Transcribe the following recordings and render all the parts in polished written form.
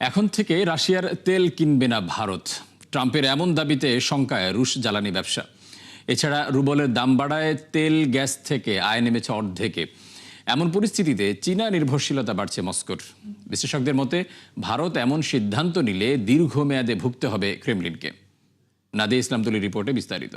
এখন থেকে রাশিয়ার তেল কিনবে না ভারত। ট্রাম্পের এমন দাবিতে শঙ্কায় রুশ জ্বালানি ব্যবসা। এছাড়া রুবলের দাম বাড়ায় তেল গ্যাস থেকে আয় নেমেছে অর্ধেকে। এমন পরিস্থিতিতে চীনা নির্ভরশীলতা বাড়ছে মস্কোর। বিশেষজ্ঞদের মতে ভারত এমন সিদ্ধান্ত নিলে দীর্ঘমেয়াদে ভুগতে হবে ক্রেমলিনকে। নাদিয়া ইসলাম তুলির রিপোর্টে বিস্তারিত।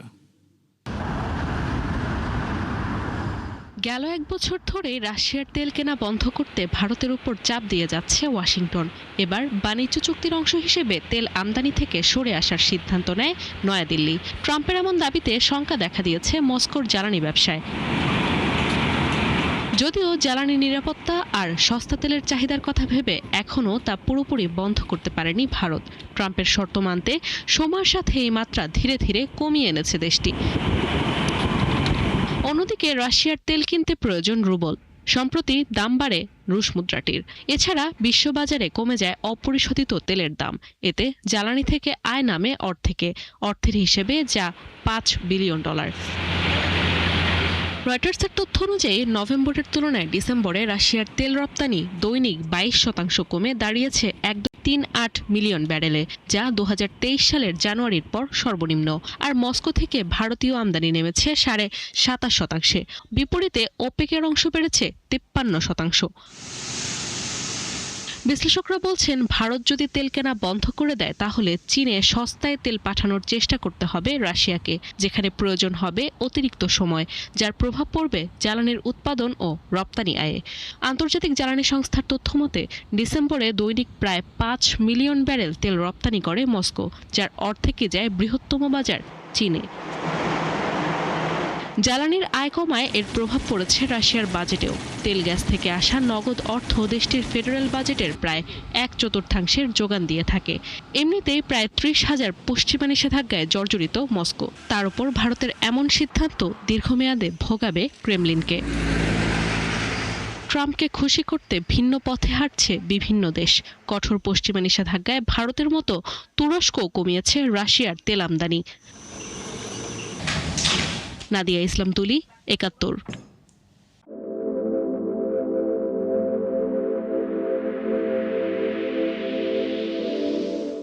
গেল এক বছর ধরে রাশিয়ার তেল কেনা বন্ধ করতে ভারতের উপর চাপ দিয়ে যাচ্ছে ওয়াশিংটন। এবার বাণিজ্য চুক্তির অংশ হিসেবে তেল আমদানি থেকে সরে আসার সিদ্ধান্ত নেয় নয়াদিল্লি। ট্রাম্পের এমন দাবিতে শঙ্কা দেখা দিয়েছে মস্কোর জ্বালানি ব্যবসায়। যদিও জ্বালানি নিরাপত্তা আর সস্তা তেলের চাহিদার কথা ভেবে এখনও তা পুরোপুরি বন্ধ করতে পারেনি ভারত। ট্রাম্পের শর্ত মানতে সময়ের সাথে এই মাত্রা ধীরে ধীরে কমিয়ে এনেছে দেশটি। অন্যদিকে রাশিয়ার তেল কিনতে প্রয়োজন রুবল। সম্প্রতি দাম বাড়ে রুশ মুদ্রাটির। এছাড়া বিশ্ববাজারে কমে যায় অপরিশোধিত তেলের দাম। এতে জ্বালানি থেকে আয় নামে অর্ধেকে, অর্থের হিসেবে যা $5 বিলিয়ন। রয়টার্সের তথ্য অনুযায়ী নভেম্বরের তুলনায় ডিসেম্বরে রাশিয়ার তেল রপ্তানি দৈনিক 22% কমে দাঁড়িয়েছে 1.38 মিলিয়ন ব্যারেলে, যা 2023 সালের জানুয়ারির পর সর্বনিম্ন। আর মস্কো থেকে ভারতীয় আমদানি নেমেছে 27.5%। বিপরীতে ওপেকের অংশ বেড়েছে 53%। বিশ্লেষকরা বলছেন, ভারত যদি তেল কেনা বন্ধ করে দেয় তাহলে চীনে সস্তায় তেল পাঠানোর চেষ্টা করতে হবে রাশিয়াকে, যেখানে প্রয়োজন হবে অতিরিক্ত সময়, যার প্রভাব পড়বে জ্বালানির উৎপাদন ও রপ্তানি আয়ে। আন্তর্জাতিক জ্বালানি সংস্থার তথ্যমতে ডিসেম্বরে দৈনিক প্রায় 5 মিলিয়ন ব্যারেল তেল রপ্তানি করে মস্কো, যার অর্ধেকে যায় বৃহত্তম বাজার চীনে। জ্বালানির আয় কমায় এর প্রভাব পড়েছে রাশিয়ার বাজেটেও। তেল গ্যাস থেকে আসা নগদ অর্থ দেশটির ফেডারেল বাজেটের প্রায় 1/4 যোগান দিয়ে থাকে। এমনিতেই প্রায় 30,000 পশ্চিমা নিষেধাজ্ঞায় জর্জরিত মস্কো। তার উপর ভারতের এমন সিদ্ধান্ত দীর্ঘমেয়াদে ভোগাবে ক্রেমলিনকে। ট্রাম্পকে খুশি করতে ভিন্ন পথে হাঁটছে বিভিন্ন দেশ। কঠোর পশ্চিমা নিষেধাজ্ঞায় ভারতের মতো তুরস্কও কমিয়েছে রাশিয়ার তেল আমদানি। নাদিয়া ইসলাম তুলি, 71।